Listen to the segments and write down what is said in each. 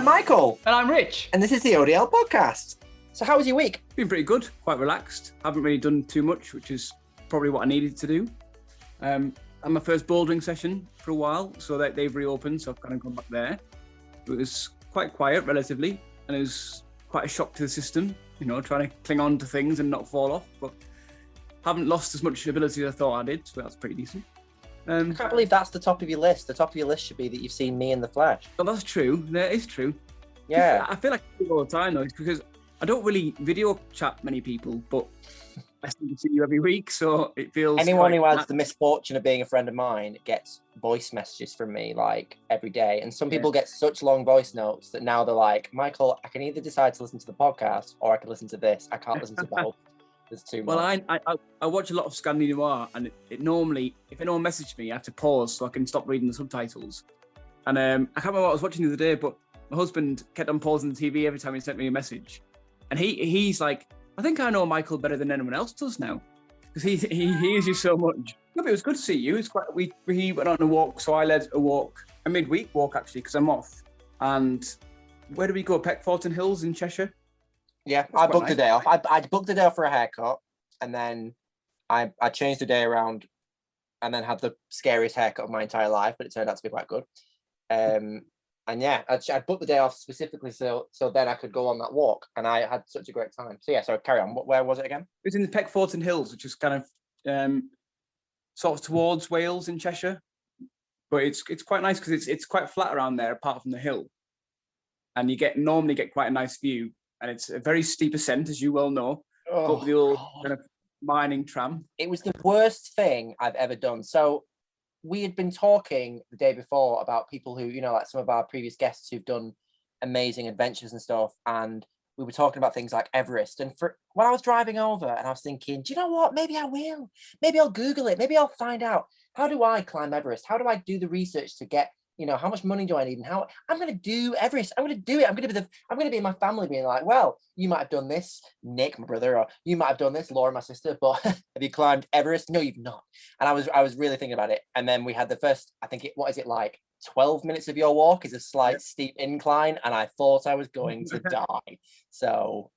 I'm Michael. And I'm Rich. And this is the ODL podcast. So how was your week? Been pretty good, quite relaxed. Haven't really done too much, which is probably what I needed to do. Had my first bouldering session for a while, so that they've reopened, so I've kind of gone back there. It was quite quiet, relatively, and it was quite a shock to the system, trying to cling on to things and not fall off, but haven't lost as much ability as I thought I did, so that's pretty decent. I can't believe that's the top of your list. The top of your list should be that you've seen me in the flesh. Well, that's true. That is true. Yeah. I feel like I do it all the time, though. It's because I don't really video chat many people, but I still see you every week, so it feels... Anyone who has the misfortune of being a friend of mine gets voice messages from me, like, every day. And some people get such long voice notes that now they're like, Michael, I can either decide to listen to the podcast or I can listen to this. I can't listen to both. There's too much. Well, I watch a lot of Scandinavian Noir, and it normally, if anyone messaged me, I have to pause so I can stop reading the subtitles. And I can't remember what I was watching the other day, but my husband kept on pausing the TV every time he sent me a message. And he's like, I think I know Michael better than anyone else does now, because he hears you so much. No, but it was good to see you. It's quite. We went on a walk, so I led a midweek walk actually, because I'm off. And where did we go? Peckforton Hills in Cheshire. Yeah, I booked a day off. I booked a day off for a haircut, and then I changed the day around, and then had the scariest haircut of my entire life, but it turned out to be quite good. And yeah, I booked the day off specifically so then I could go on that walk, and I had such a great time. So yeah, so carry on. Where was it again? It was in the Peckforton Hills, which is kind of sort of towards Wales in Cheshire, but it's quite nice because it's quite flat around there apart from the hill, and you normally get quite a nice view. And it's a very steep ascent, as you well know, up the old kind of mining tram. It was the worst thing I've ever done. So we had been talking the day before about people who, like some of our previous guests who've done amazing adventures and stuff. And we were talking about things like Everest. And when I was driving over and I was thinking, do you know what? Maybe I will. Maybe I'll Google it. Maybe I'll find out. How do I climb Everest? How do I do the research to get, how much money do I need, and how I'm going to do Everest? I'm going to do it. I'm going to be in my family being like, well, you might have done this, Nick, my brother, or you might have done this, Laura, my sister, but have you climbed Everest? No, you've not. And I was really thinking about it. And then we had the first, what is it like? 12 minutes of your walk is a slight steep incline, and I thought I was going to die. So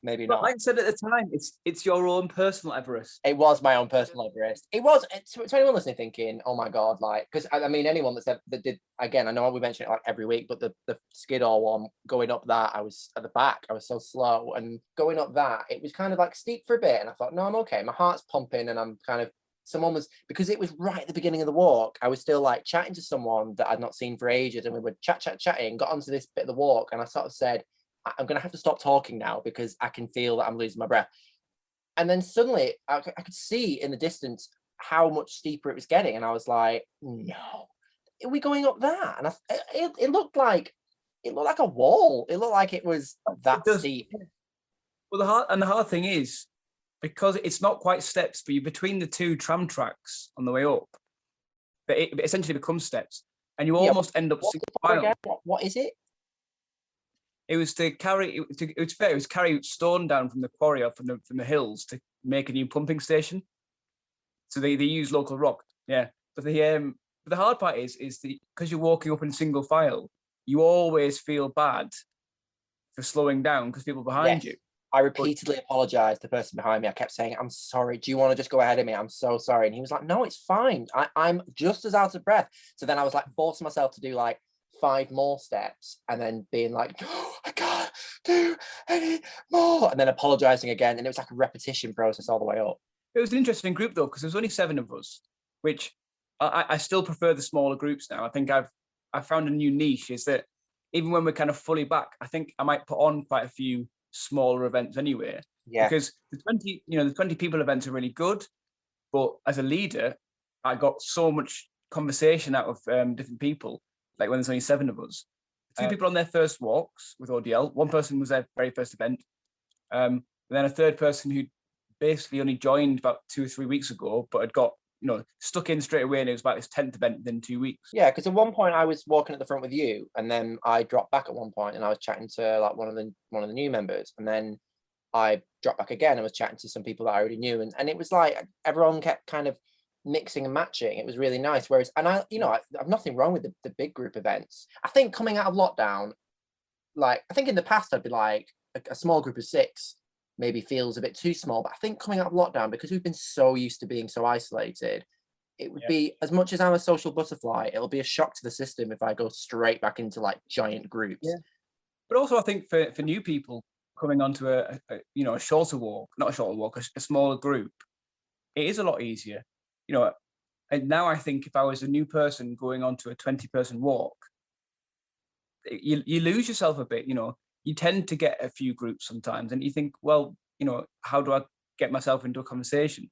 maybe not. Like I said at the time, it's your own personal Everest. It was my own personal Everest. It was, to anyone listening thinking, oh my God, like, because I mean, anyone that did, again, I know we mention it like every week, but the Skiddaw one, going up that, I was at the back, I was so slow, and going up that, it was kind of like steep for a bit, and I thought, no, I'm okay, my heart's pumping, and I'm kind of, because it was right at the beginning of the walk, I was still like chatting to someone that I'd not seen for ages, and we were chatting, got onto this bit of the walk, and I sort of said, I'm going to have to stop talking now because I can feel that I'm losing my breath. And then suddenly I could see in the distance how much steeper it was getting. And I was like, no, are we going up that? And it looked like a wall. It looked like it was that steep. Well, the hard thing is, because it's not quite steps, but you're between the two tram tracks on the way up, but it essentially becomes steps. And you almost end up single file. What is it? It was to carry. It was carry stone down from the quarry or from the hills to make a new pumping station. So they use local rock. Yeah, but the hard part is because you're walking up in single file, you always feel bad for slowing down because people behind you. I repeatedly apologized to the person behind me. I kept saying, I'm sorry. Do you want to just go ahead of me? I'm so sorry. And he was like, no, it's fine. I'm just as out of breath. So then I was like forcing myself to do like 5 more steps, and then being like, oh, I can't do any more, and then apologizing again, and it was like a repetition process all the way up. It was an interesting group though, because there was only 7 of us, which I still prefer the smaller groups now. I think I've found a new niche, is that even when we're kind of fully back, I think I might put on quite a few smaller events anyway. Yeah, because the 20 people events are really good, but as a leader, I got so much conversation out of different people. Like when there's only 7 of us, 2 people on their first walks with ODL. 1 person was their very first event, and then a 3rd person who basically only joined about 2 or 3 weeks ago, but had got stuck in straight away, and it was about his 10th event within 2 weeks. Yeah, because at one point I was walking at the front with you, and then I dropped back at one point, and I was chatting to like one of the new members, and then I dropped back again and was chatting to some people that I already knew, and it was like everyone kept kind of mixing and matching. It was really nice. Whereas, and I've nothing wrong with the big group events. I think coming out of lockdown, like, I think in the past I'd be like, a small group of 6 maybe feels a bit too small. But I think coming out of lockdown, because we've been so used to being so isolated, it would Yeah. be, as much as I'm a social butterfly, it'll be a shock to the system if I go straight back into like giant groups. Yeah. But also, I think for new people coming onto a shorter walk, not a shorter walk, a smaller group, it is a lot easier. You know, and now I think if I was a new person going onto a 20-person walk, you lose yourself a bit. You know, you tend to get a few groups sometimes, and you think, well, how do I get myself into a conversation?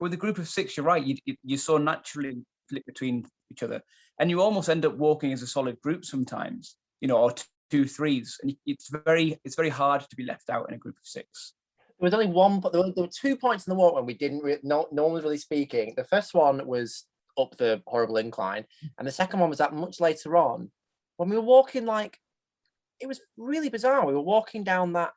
With a group of 6, you're right. You so naturally flick between each other, and you almost end up walking as a solid group sometimes. Or two threes, and it's very hard to be left out in a group of 6. There was only one, but there were 2 points in the walk when we didn't. No one was really speaking. The first one was up the horrible incline, and the second one was that much later on when we were walking. Like, it was really bizarre. We were walking down that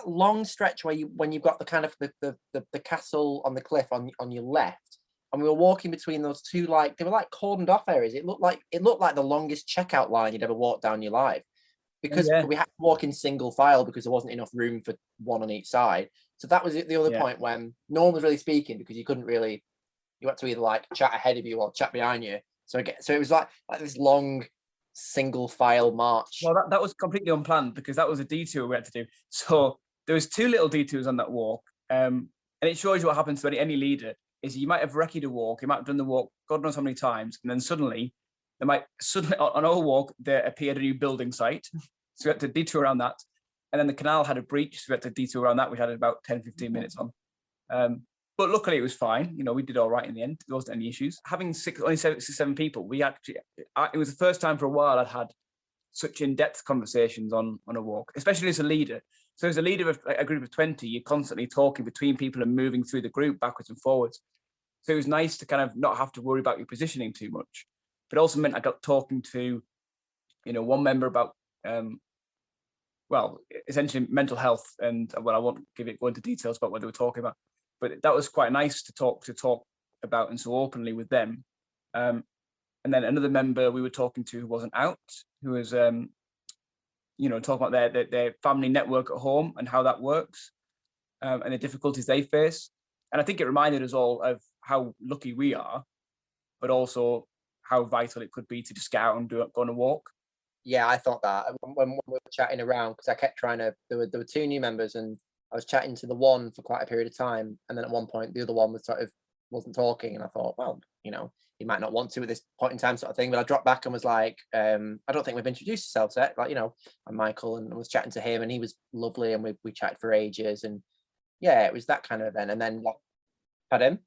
long stretch when you've got the kind of the castle on the cliff on your left, and we were walking between those two, like, they were like cordoned off areas. It looked like the longest checkout line you'd ever walked down your life, because Yeah, we had to walk in single file because there wasn't enough room for one on each side. So that was the other yeah, point when no one was really speaking, because you had to either like chat ahead of you or chat behind you. So it was like this long single file march. well, that was completely unplanned because that was a detour we had to do. So there was 2 little detours on that walk, and it shows you what happens to any leader. Is you might have wrecked a walk, you might have done the walk God knows how many times, and then suddenly on our walk there appeared a new building site. So we had to detour around that, and then the canal had a breach, so we had to detour around that. We had about 10-15 minutes on, but luckily it was fine. We did all right in the end. There wasn't any issues. Having only 7 people, it was the first time for a while I'd had such in-depth conversations on a walk, especially as a leader. So as a leader of a group of 20, you're constantly talking between people and moving through the group backwards and forwards. So it was nice to kind of not have to worry about your positioning too much. But it also meant I got talking to, one member about, essentially mental health, and I won't go into details about what they were talking about, but that was quite nice to talk about, and so openly with them. And then another member we were talking to who wasn't out, who was, talking about their family network at home and how that works, and the difficulties they face. And I think it reminded us all of how lucky we are, but also how vital it could be to just get out and go on a walk. Yeah, I thought that when we were chatting around, because I kept trying to. There were 2 new members, and I was chatting to the one for quite a period of time, and then at one point the other one wasn't talking, and I thought, well, he might not want to at this point in time, sort of thing. But I dropped back and was like, I don't think we've introduced ourselves yet. Like, I'm Michael, and I was chatting to him, and he was lovely, and we chatted for ages, and yeah, it was that kind of event. And then, like, pardon?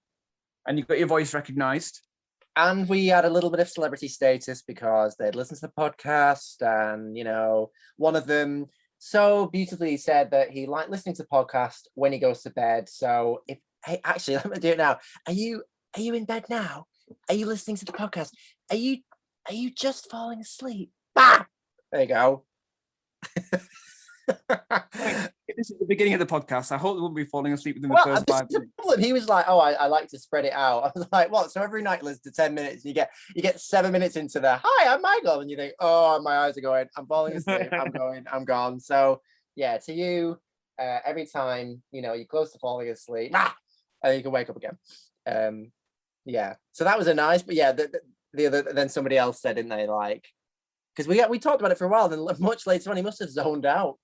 And you got your voice recognised. And we had a little bit of celebrity status because they'd listened to the podcast, and one of them so beautifully said that he liked listening to the podcast when he goes to bed. So hey, actually, let me do it now. Are you in bed now? Are you listening to the podcast? Are you just falling asleep? Bah! There you go. If this is the beginning of the podcast, I hope they won't be falling asleep within the first 5 minutes. He was like, "Oh, I like to spread it out." I was like, "What?" So every night listen to 10 minutes, you get 7 minutes into the "Hi, I'm Michael," and you think, "Oh, my eyes are going. I'm falling asleep. I'm gone." So yeah, to you, every time you're close to falling asleep, and you can wake up again. Yeah. So that was a nice, but yeah, the other, then somebody else said, didn't they, like, because we talked about it for a while, then much later on he must have zoned out,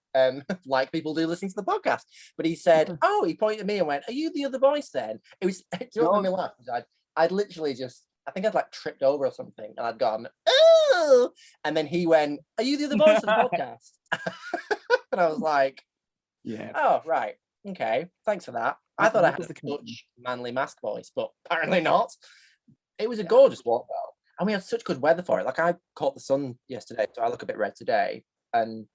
like people do listening to the podcast. But he said, "Oh," he pointed at me and went, "Are you the other voice then?" It was, do you know what made me laugh? I'd literally just, I think I'd like tripped over or something, and I'd gone, "Oh," and then he went, "Are you the other voice of the podcast?" And I was like, Yeah. "Oh, right, okay, thanks for that." I thought I had a Dutch manly mask voice, but apparently not. It was a gorgeous walk though, and we had such good weather for it. Like, I caught the sun yesterday, so I look a bit red today, and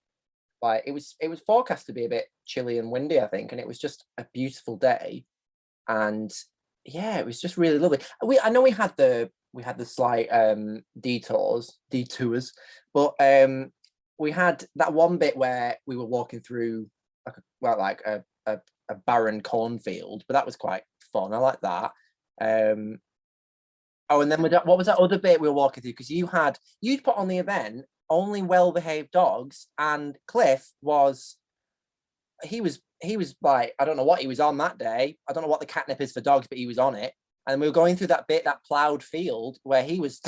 like it was forecast to be a bit chilly and windy, I think, and it was just a beautiful day. And yeah, it was just really lovely. I know we had the slight detours, but we had that one bit where we were walking through like a barren cornfield, but that was quite fun. I like that. Oh, and then what was that other bit we were walking through? Because you'd put on the event, only well-behaved dogs, and Cliff was he was like, I don't know what he was on that day. I don't know what the catnip is for dogs, but he was on it. And we were going through that plowed field where he was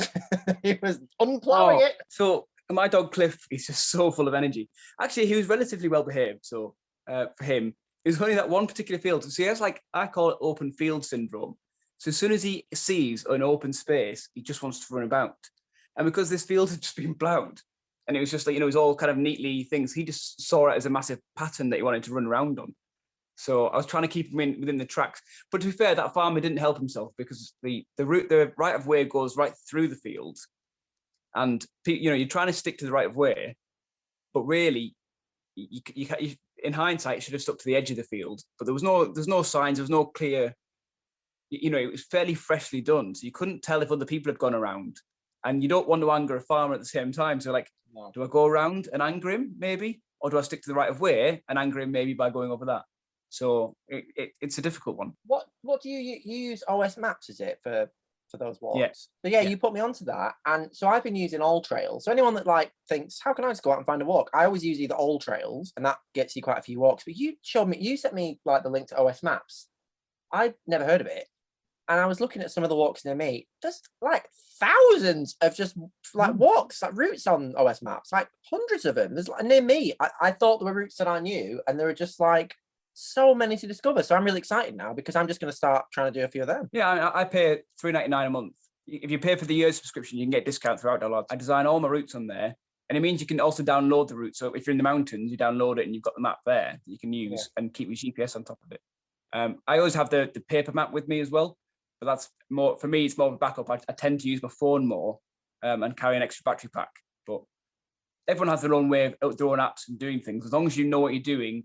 he was unplowing it. So my dog Cliff is just so full of energy. Actually, he was relatively well behaved. So for him, it was only that one particular field. So he has, like, I call it open field syndrome. So as soon as he sees an open space, he just wants to run about. And because this field had just been plowed, and it was just like, it was all kind of neatly things, he just saw it as a massive pattern that he wanted to run around on. So I was trying to keep him within the tracks. But to be fair, that farmer didn't help himself, because the right of way goes right through the field. And, you're trying to stick to the right of way, but really, you in hindsight, you should have stuck to the edge of the field. But there's no signs, there was no clear, it was fairly freshly done. So you couldn't tell if other people had gone around. And you don't want to anger a farmer at the same time. So, like, no. Do I go around and anger him, maybe? Or do I stick to the right of way and anger him maybe by going over that? So it's a difficult one. What do you use? OS Maps, is it, for those walks? Yes. So yeah, you put me onto that, and so I've been using All Trails. So anyone that, like, thinks, how can I just go out and find a walk? I always use either All Trails, and that gets you quite a few walks. But you sent me, like, the link to OS Maps. I'd never heard of it, and I was looking at some of the walks near me. Just like thousands of just like walks, like routes on OS Maps, like hundreds of them. There's, like, near me. I thought there were routes that I knew, and there were just like so many to discover. So I'm really excited now, because I'm just going to start trying to do a few of them. Yeah, I pay $3.99 a month. If you pay for the year's subscription, you can get discount through OutdoorLads. I design all my routes on there, and it means you can also download the route. So if you're in the mountains, you download it and you've got the map there that you can use and keep your GPS on top of it. I always have the paper map with me as well, but that's more, for me, it's more of a backup. I tend to use my phone more and carry an extra battery pack. But everyone has their own way of their own apps and doing things. As long as you know what you're doing,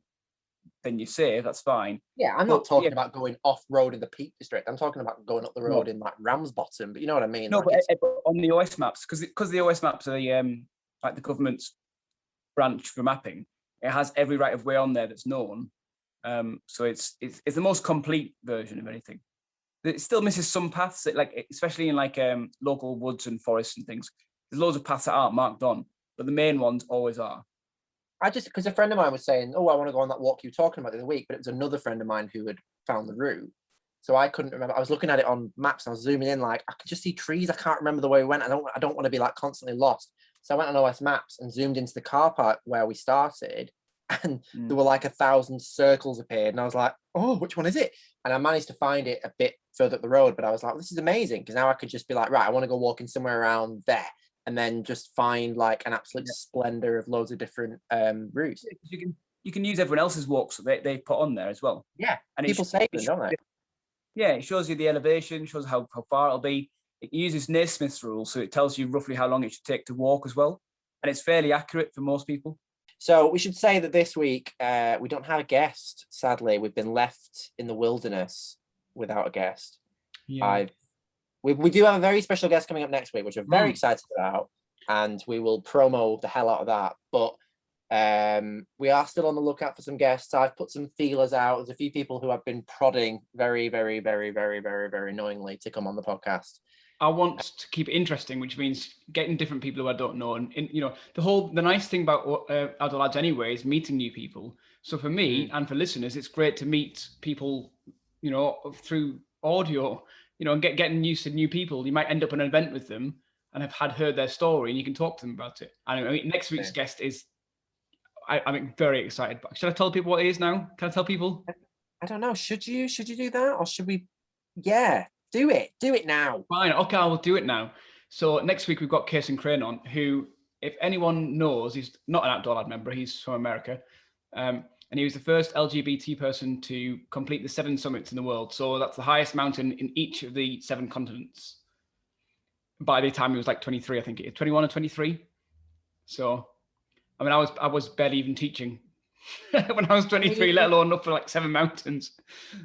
then you're safe, that's fine. Yeah, I'm not talking about going off-road in the Peak District. I'm talking about going up the road in, like, Ramsbottom, but you know what I mean? No, like, but on the OS maps, because the OS maps are like the government's branch for mapping, it has every right of way on there that's known. So it's the most complete version of anything. It still misses some paths, like, especially in, like, local woods and forests and things. There's loads of paths that aren't marked on, but the main ones always are. Because a friend of mine was saying, oh, I want to go on that walk you were talking about the other week, but it was another friend of mine who had found the route. So I couldn't remember. I was looking at it on maps and I was zooming in, like, I could just see trees. I can't remember the way we went. I don't want to be, like, constantly lost. So I went on OS Maps and zoomed into the car park where we started, and there were like 1,000 circles appeared, and I was like, oh, which one is it? And I managed to find it a bit further up the road, but I was like, this is amazing, because now I could just be like, right, I want to go walking somewhere around there, and then just find, like, an absolute splendor of loads of different routes. You can use everyone else's walks that they put on there as well. Yeah, and people save them, don't they? Yeah, it shows you the elevation, shows how far it'll be. It uses Naismith's rule, so it tells you roughly how long it should take to walk as well, and it's fairly accurate for most people. So we should say that this week we don't have a guest. Sadly, we've been left in the wilderness without a guest. Yeah. We do have a very special guest coming up next week, which we're very excited about, and we will promo the hell out of that. But we are still on the lookout for some guests. I've put some feelers out. There's a few people who have been prodding very, very, very, very, very, very annoyingly to come on the podcast. I want to keep it interesting, which means getting different people who I don't know. And the nice thing about OutdoorLads anyway is meeting new people. So for me and for listeners, it's great to meet people, through audio, and getting used to new people. You might end up at an event with them and have heard their story, and you can talk to them about it. And I mean, next week's guest is, I'm very excited. Should I tell people what it is now? Can I tell people? I don't know. Should you do that, or should we? Yeah. Do it now. Fine. Okay, I will do it now. So next week we've got Kason Crane on, who, if anyone knows, he's not an OutdoorLad member. He's from America, and he was the first LGBT person to complete the 7 summits in the world. So that's the highest mountain in each of the 7 continents. By the time he was like 23, I think it is 21 or 23. So, I mean, I was barely even teaching when I was 23, let alone up for like 7 mountains.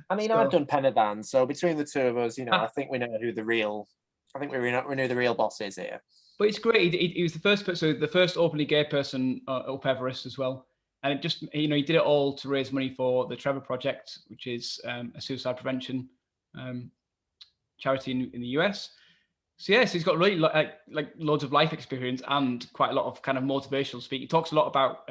I mean, I've done Penavan, so between the two of us, I think we know who the real. I think we know who the real boss is here. But it's great. He was the first person, the first openly gay person up Everest as well, and it just he did it all to raise money for the Trevor Project, which is a suicide prevention charity in the US. So yes, he's got really like loads of life experience and quite a lot of kind of motivational speak. He talks a lot about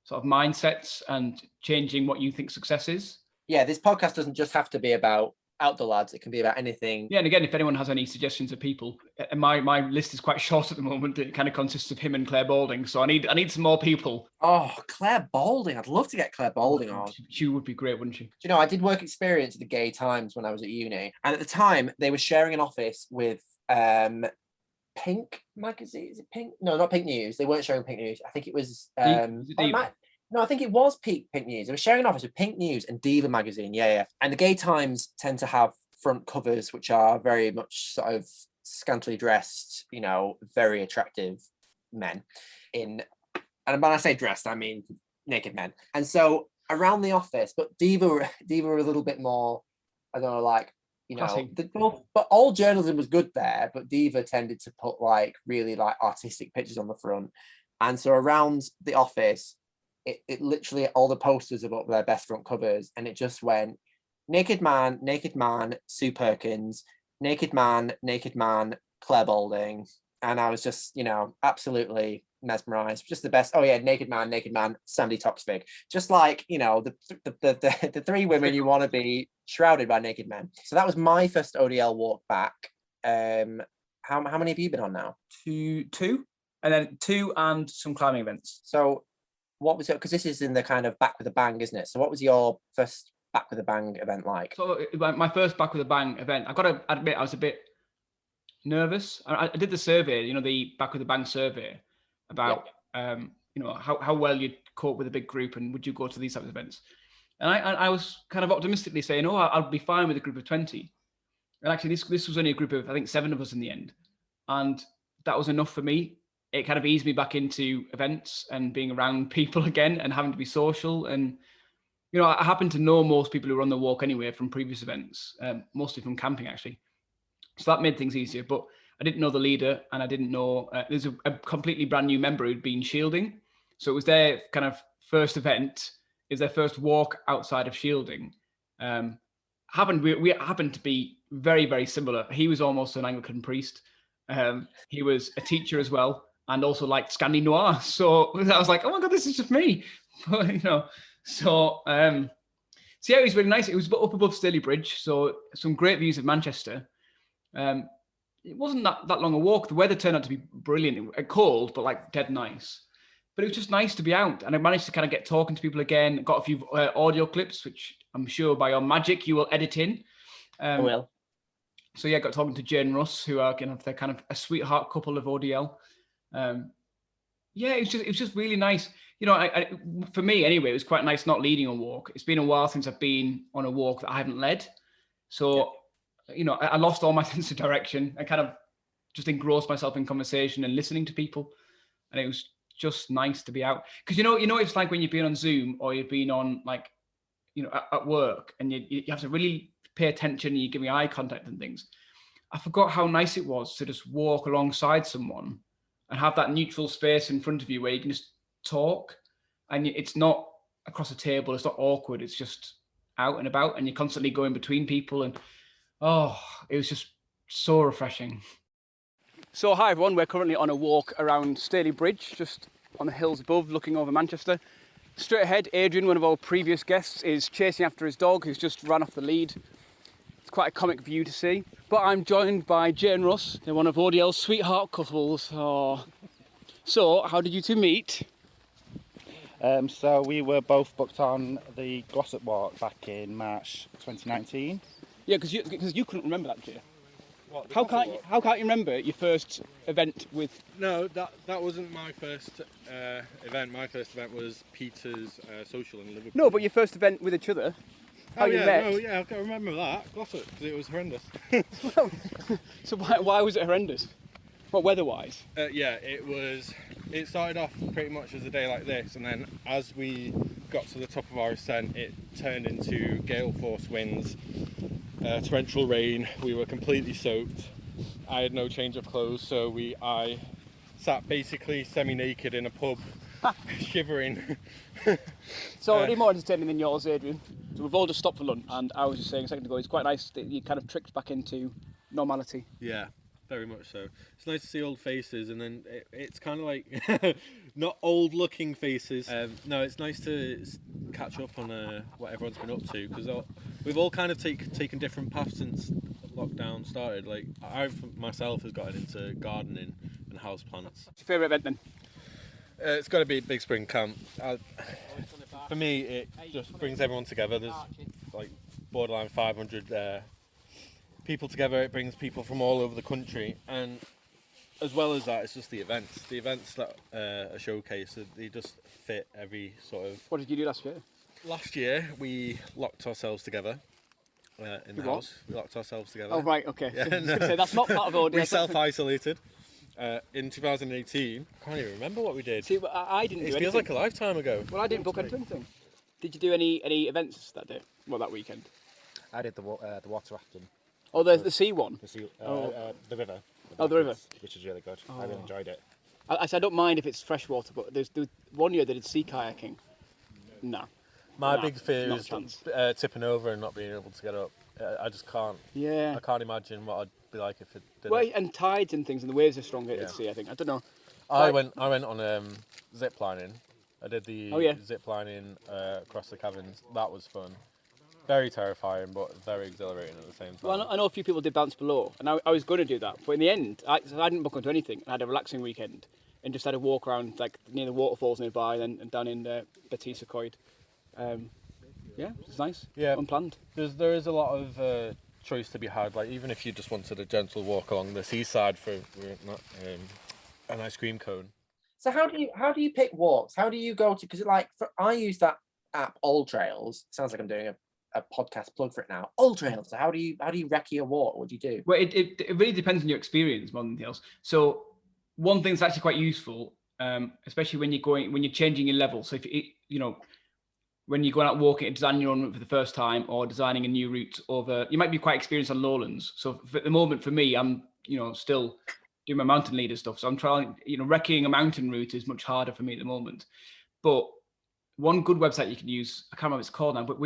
sort of mindsets and changing what you think success is. Yeah, this podcast doesn't just have to be about Outdoor Lads. It can be about anything. Yeah, and again, if anyone has any suggestions of people, and my list is quite short at the moment. It kind of consists of him and Claire Balding, so I need some more people. Oh, Claire Balding. I'd love to get Claire Balding on. She would be great, wouldn't she? Do you know, I did work experience at the Gay Times when I was at uni. And at the time, they were sharing an office with Pink magazine. Is it Pink? No, not Pink News. They weren't sharing Pink News. I think it was... No, I think it was Pink News. They were sharing an office with Pink News and Diva magazine. Yeah. And the Gay Times tend to have front covers, which are very much sort of scantily dressed, you know, very attractive men in... And when I say dressed, I mean naked men. And so around the office, but Diva were a little bit more, I don't know, like, you know, but all journalism was good there, but Diva tended to put like really like artistic pictures on the front. And so around the office, it literally, all the posters of up their best front covers, and it just went naked man, Sue Perkins, naked man, Claire Balding. And I was just, you know, absolutely mesmerized. Just the best. Oh yeah, naked man, Sandy Toksvig. Just like, you know, the three women you want to be shrouded by naked men. So that was my first ODL walk back. How many have you been on now? Two, and then 2 and some climbing events. So what was it? Because this is in the kind of back with a bang, isn't it? So what was your first back with a bang event like? So my first back with a bang event, I got to admit, I was a bit nervous. I did the survey, you know, the back with a bang survey about you know, how well you'd cope with a big group and would you go to these types of events. And I was kind of optimistically saying, oh, I'll be fine with a group of 20. And actually this was only a group of, I think, 7 of us in the end. And that was enough for me. It kind of eased me back into events and being around people again and having to be social. And, you know, I happen to know most people who were on the walk anyway from previous events, mostly from camping actually. So that made things easier, but I didn't know the leader and I didn't know, there's a completely brand new member who'd been shielding. So it was their kind of first event, is their first walk outside of shielding. We happened to be very, very similar. He was almost an Anglican priest. He was a teacher as well and also liked Scandi Noir. So I was like, oh my God, this is just me. You know, so yeah, it was really nice. It was up above Staley Bridge, so some great views of Manchester. It wasn't that long a walk. The weather turned out to be brilliant. Cold, but like dead nice. But it was just nice to be out. And I managed to kind of get talking to people again. Got a few audio clips, which I'm sure by your magic you will edit in. I will. So yeah, got talking to Jane Russ, who are they're kind of a sweetheart couple of ODL. Yeah, it was just really nice. You know, for me anyway, it was quite nice not leading a walk. It's been a while since I've been on a walk that I haven't led. So, you know, I lost all my sense of direction. I kind of just engrossed myself in conversation and listening to people. And it was just nice to be out. Because, you know, it's like when you've been on Zoom or you've been on, like, you know, at work and you have to really pay attention and you're giving eye contact and things. I forgot how nice it was to just walk alongside someone and have that neutral space in front of you where you can just talk. And it's not across a table. It's not awkward. It's just out and about and you're constantly going between people. And oh, it was just so refreshing. So hi everyone, we're currently on a walk around Staley Bridge, just on the hills above, looking over Manchester. Straight ahead, Adrian, one of our previous guests, is chasing after his dog, who's just ran off the lead. It's quite a comic view to see. But I'm joined by Jane Russ, they're one of ODL's sweetheart couples. Oh. So, how did you two meet? So we were both booked on the Glossop Walk back in March 2019. Yeah, because you couldn't remember that, did you? What, how can't you remember your first event with? No, that wasn't my first event. My first event was Peter's social in Liverpool. No, but your first event with each other. How you met? Oh yeah, I can remember that. Glossop, because it was horrendous. So why was it horrendous? What, weather-wise? Yeah, it started off pretty much as a day like this, and then as we got to the top of our ascent, it turned into gale force winds, torrential rain. We were completely soaked. I had no change of clothes, so I sat basically semi-naked in a pub, shivering. So already more entertaining than yours, Adrian. So we've all just stopped for lunch, and I was just saying a second ago, it's quite nice that you kind of tricked back into normality. Yeah, very much so. It's nice to see old faces, and then it's kind of like not old-looking faces. No, it's nice to catch up on what everyone's been up to, because we've all kind of taken different paths since lockdown started. Like I myself has gotten into gardening and house plants. What's your favourite event then? It's got to be Big Spring Camp. For me, it just brings everyone together. There's like borderline 500 people together. It brings people from all over the country, and as well as that, it's just the events. The events that are showcased, they just fit every sort of. What did you do last year? Last year, we locked ourselves together in the house. We locked ourselves together. Oh right, okay. Yeah, I was gonna say, that's not part of audio. We self-isolated. In 2018, I can't even remember what we did. See, I didn't do anything. It feels like a lifetime ago. Well, I didn't book into anything. Did you do any events that day? Well, that weekend. I did the water rafting. Oh, the sea one. The river. Oh, the river. Which was really good. I really enjoyed it. I don't mind if it's freshwater, but there's one year they did sea kayaking. No. My big fear not is a chance. tipping over and not being able to get up. I just can't. Yeah. I can't imagine what I'd be like if it did. Well, and tides and things, and the waves are stronger at sea. I think. I don't know. I went on zip lining. I did the zip lining across the caverns. That was fun. Very terrifying, but very exhilarating at the same time. Well, I know a few people did bounce below, and I was going to do that, but in the end, I didn't book onto anything. I had a relaxing weekend and just had a walk around like near the waterfalls nearby, and down in Batista Coed. Yeah, it's nice. Yeah, unplanned. There is a lot of choice to be had. Like even if you just wanted a gentle walk along the seaside for an ice cream cone. So how do you pick walks? How do you go to? Because I use that app All Trails. Sounds like I'm doing a podcast plug for it now. All Trails. So how do you recce a walk? What do you do? Well, it really depends on your experience more than anything else. So one thing that's actually quite useful, especially when you're changing your level. So if when you're going out walking and designing your own route for the first time, or designing a new route you might be quite experienced on lowlands. So at the moment, for me, I'm still doing my mountain leader stuff. So I'm trying, recceing a mountain route is much harder for me at the moment. But one good website you can use, I can't remember what it's called now, but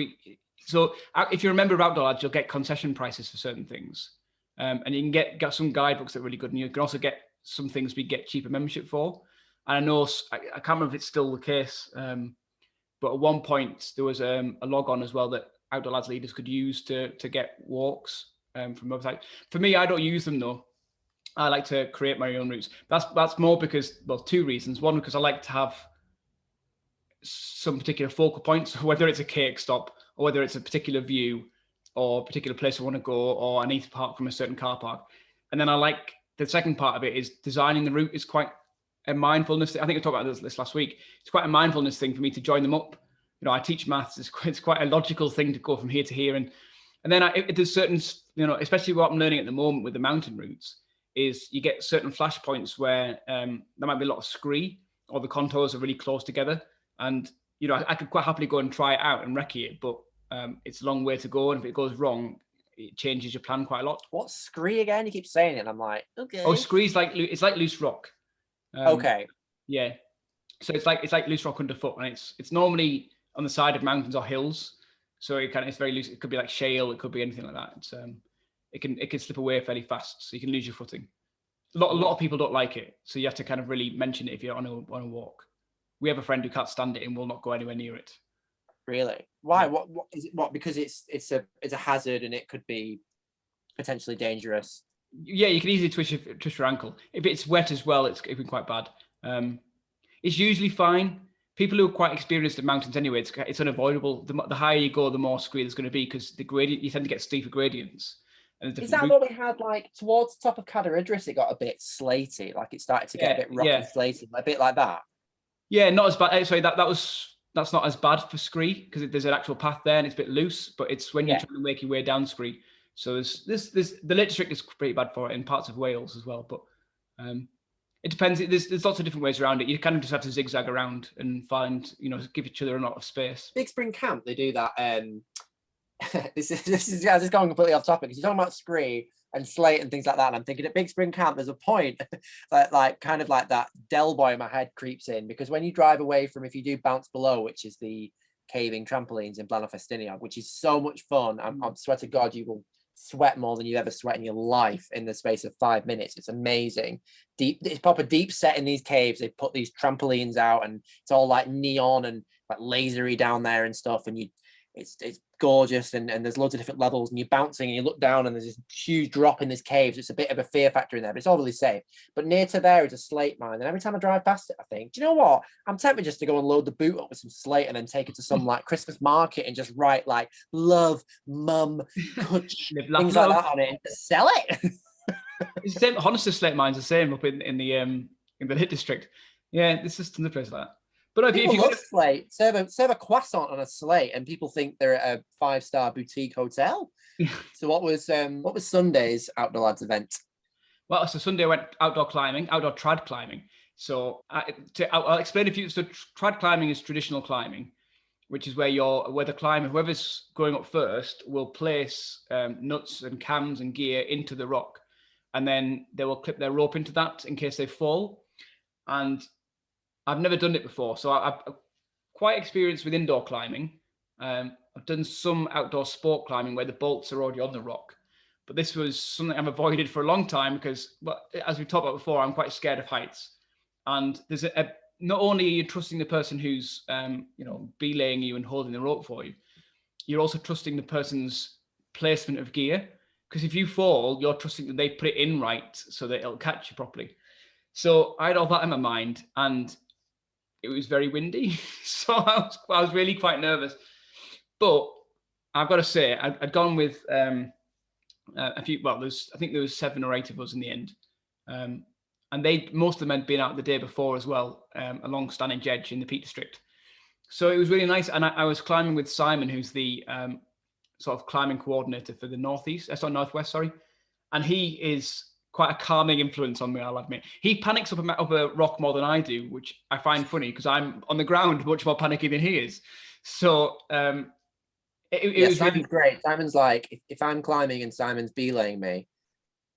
so if you're a member of OutdoorLads, you'll get concession prices for certain things. And you can get some guidebooks that are really good. And you can also get some things we get cheaper membership for. And I know, I can't remember if it's still the case, but at one point there was a log on as well that OutdoorLads leaders could use to get walks from website. For me, I don't use them though. I like to create my own routes. That's more because, well, two reasons. One, because I like to have some particular focal points, whether it's a cake stop or whether it's a particular view or a particular place I want to go, or I need to park from a certain car park. And then I like the second part of it is designing the route is quite a mindfulness thing. I think I talked about this last week. It's quite a mindfulness thing for me to join them up. I teach maths. It's quite a logical thing to go from here to here. And then if there's certain, especially what I'm learning at the moment with the mountain routes, is you get certain flash points where there might be a lot of scree, or the contours are really close together. And, I could quite happily go and try it out and recce it, but it's a long way to go. And if it goes wrong, it changes your plan quite a lot. What's scree again? You keep saying it, and I'm like, okay. Oh, scree's it's like loose rock. Okay. Yeah. So it's like loose rock underfoot, and it's normally on the side of mountains or hills. So it's very loose. It could be like shale. It could be anything like that. It's it can slip away fairly fast, so you can lose your footing. A lot of people don't like it, so you have to kind of really mention it if you're on a walk. We have a friend who can't stand it and will not go anywhere near it. Really? Why? What is it? What? Because it's a hazard and it could be potentially dangerous. Yeah, you can easily twist your ankle. If it's wet as well, it can be quite bad. It's usually fine. People who are quite experienced at mountains anyway, it's unavoidable. The higher you go, the more scree there's going to be, because the gradient, you tend to get steeper gradients. And is that what we had like towards the top of Cadair Idris? It got a bit slaty, like it started to get a bit rocky, slaty, a bit like that. Yeah, not as bad. Sorry, that's not as bad for scree, because there's an actual path there and it's a bit loose. But it's when you're trying to make your way down scree. So there's the Lake District is pretty bad for it in parts of Wales as well. But it depends. There's lots of different ways around it. You kind of just have to zigzag around and find, give each other a lot of space. Big Spring Camp, they do that. This is just going completely off topic, because you're talking about scree and slate and things like that. And I'm thinking at Big Spring Camp, there's a point that like that Del Boy in my head creeps in, because when you drive away from, if you do Bounce Below, which is the caving trampolines in Blanfestiniog, which is so much fun, I swear to God, you will sweat more than you ever sweat in your life in the space of 5 minutes. It's amazing. It's proper deep set in these caves. They put these trampolines out, and it's all like neon and like lasery down there and stuff. And it's gorgeous, and there's loads of different levels, and you're bouncing and you look down and there's this huge drop in this cave. So it's a bit of a fear factor in there, but it's all really safe. But near to there is a slate mine, and every time I drive past it, I think, do you know what? I'm tempted just to go and load the boot up with some slate and then take it to some like Christmas market and just write like love, mum, kutch, Live, laugh, things like love. that on it and just sell it. It's the same. Honestly, slate mine's the same up in the Lake District. Yeah, there's just tons of places like that. But no, if People you love slate. Serve a croissant on a slate, and people think they're at a 5-star boutique hotel. So what was Sunday's Outdoor Lads event? Well, so Sunday I went outdoor climbing, outdoor trad climbing. So I'll explain a few. So trad climbing is traditional climbing, which is where the climber, whoever's going up first, will place nuts and cams and gear into the rock, and then they will clip their rope into that in case they fall. And I've never done it before, so I'm quite experienced with indoor climbing. I've done some outdoor sport climbing where the bolts are already on the rock, but this was something I've avoided for a long time because, well, as we talked about before, I'm quite scared of heights. And there's not only are you trusting the person who's belaying you and holding the rope for you, you're also trusting the person's placement of gear, because if you fall, you're trusting that they put it in right so that it'll catch you properly. So I had all that in my mind, and it was very windy, so I was really quite nervous. But I've got to say, I'd gone with a few. Well, I think there was 7 or 8 of us in the end, and most of them had been out the day before as well, along Stanage Edge in the Peak District. So it was really nice, and I was climbing with Simon, who's the sort of climbing coordinator for the northwest, sorry, and he is quite a calming influence on me, I'll admit. He panics up a rock more than I do, which I find funny because I'm on the ground much more panicky than he is. So it was Simon's really great. Simon's like, if I'm climbing and Simon's belaying me,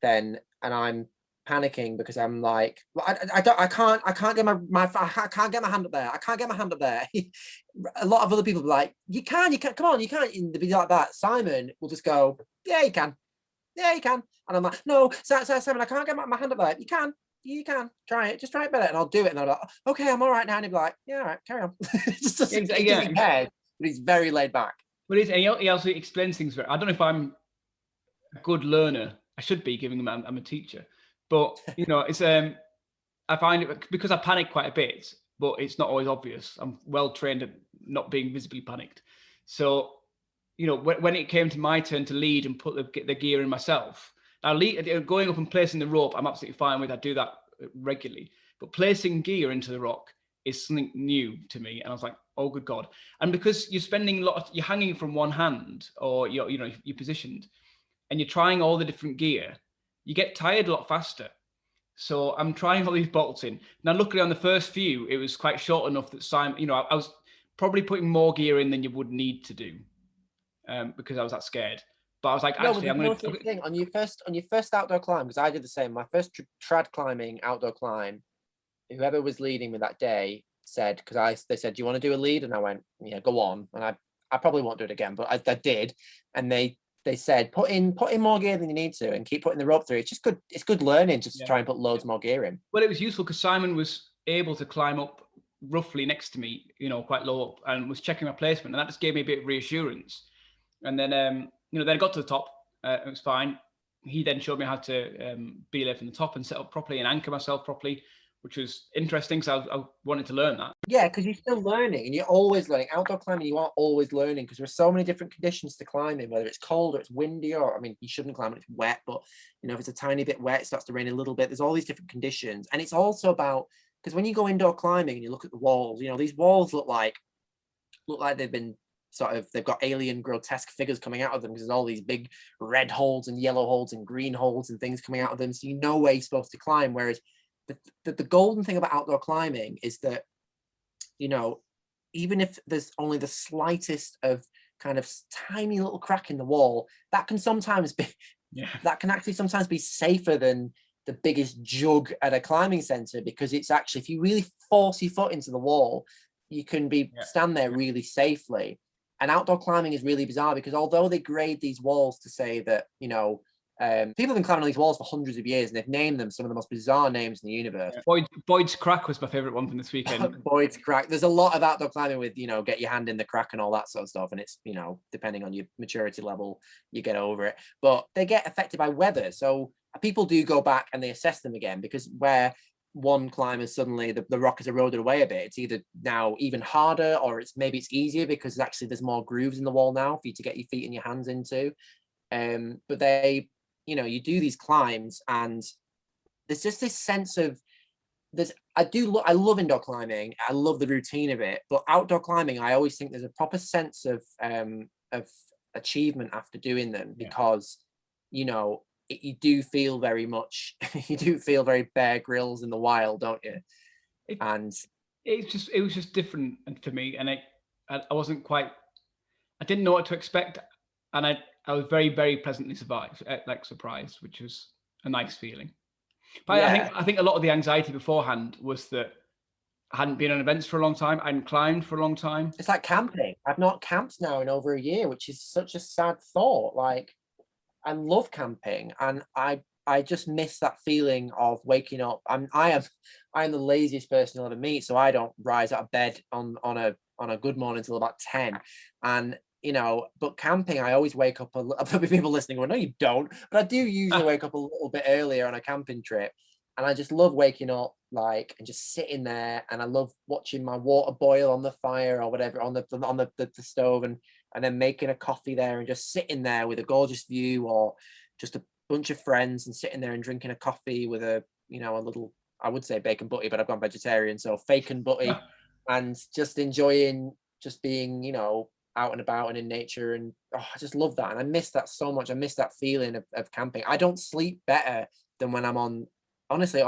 and I'm panicking because I'm like, well, I can't get I can't get my hand up there. I can't get my hand up there. A lot of other people be like, you can, come on, you can't. And they'll be like that. Simon will just go, yeah, you can. Yeah, you can. And I'm like, no, Simon, I can't get my hand up there. You can. Try it. Just try it better. And I'll do it. And I'm like, okay, I'm all right now. And he'll be like, yeah, all right, carry on. Just doesn't care, but he's very laid back. But he also explains things very. I don't know if I'm a good learner. I should be, given I'm a teacher. But, it's I find it, because I panic quite a bit, but it's not always obvious. I'm well trained at not being visibly panicked. So, when it came to my turn to lead and put the gear in myself, now going up and placing the rope, I'm absolutely fine with. I do that regularly, but placing gear into the rock is something new to me. And I was like, oh, good God. And because you're spending you're hanging from one hand, or you're positioned, and you're trying all the different gear, you get tired a lot faster. So I'm trying all these bolts in. Now, luckily on the first few, it was quite short enough that Simon, I was probably putting more gear in than you would need to do. Because I was that scared, but I was like, actually, I'm going to thing on your first outdoor climb, because I did the same. My first trad climbing outdoor climb, whoever was leading me that day said, because they said, do you want to do a lead? And I went, yeah, go on. And I probably won't do it again, but I did. And they said, put in more gear than you need to, and keep putting the rope through. It's just good. It's good learning just to try and put loads more gear in. Well, it was useful because Simon was able to climb up roughly next to me, quite low up, and was checking my placement, and that just gave me a bit of reassurance. And then, then I got to the top. It was fine. He then showed me how to belay from the top and set up properly and anchor myself properly, which was interesting. So I wanted to learn that. Yeah, because you're still learning, and you're always learning. Outdoor climbing, you are always learning, because there's so many different conditions to climb in, whether it's cold or it's windy, or, you shouldn't climb when it's wet, but, if it's a tiny bit wet, it starts to rain a little bit. There's all these different conditions. And it's also about, because when you go indoor climbing and you look at the walls, these walls look like they've been they've got alien grotesque figures coming out of them, because there's all these big red holes and yellow holes and green holes and things coming out of them. So where you're supposed to climb. Whereas the golden thing about outdoor climbing is that, even if there's only the slightest of kind of tiny little crack in the wall, that can sometimes be, that can actually sometimes be safer than the biggest jug at a climbing center, because it's actually, if you really force your foot into the wall, you can stand there really safely. And outdoor climbing is really bizarre because although they grade these walls to say that, you know, people have been climbing on these walls for hundreds of years and they've named them some of the most bizarre names in the universe. Boyd's Crack was my favourite one from this weekend. Boyd's Crack. There's a lot of outdoor climbing with, you know, get your hand in the crack and all that sort of stuff. And it's, you know, depending on your maturity level, you get over it. But they get affected by weather. So people do go back and they assess them again, because where one climb is suddenly the rock has eroded away a bit, it's either now even harder or maybe it's easier because actually there's more grooves in the wall now for you to get your feet and your hands into. But they, you know, you do these climbs and there's just this sense of I love indoor climbing. I love the routine of it, but outdoor climbing, I always think there's a proper sense of achievement after doing them, because, you know, you do feel very much, you do feel very Bear Grylls in the wild, don't you? It was just different for me, and I wasn't quite, I didn't know what to expect, and I was very, very pleasantly surprised, which was a nice feeling. But Yeah. I think a lot of the anxiety beforehand was that I hadn't been on events for a long time. I hadn't climbed for a long time. It's like camping. I've not camped now in over a year, which is such a sad thought. Like, I love camping, and I just miss that feeling of waking up. I am the laziest person you'll ever meet, so I don't rise out of bed on a good morning until about 10. And you know, but camping, I always wake up there'll be people listening going, no, you don't. But I do usually wake up a little bit earlier on a camping trip. And I just love waking up, like, and just sitting there. And I love watching my water boil on the fire or whatever, on the stove, and then making a coffee there and just sitting there with a gorgeous view, or just a bunch of friends and sitting there and drinking a coffee with a, you know, a little, I would say bacon butty, but I've gone vegetarian, so fake and butty, and just enjoying just being, you know, out and about and in nature. And I just love that, and I miss that so much. I miss that feeling of camping. I don't sleep better than when I'm honestly on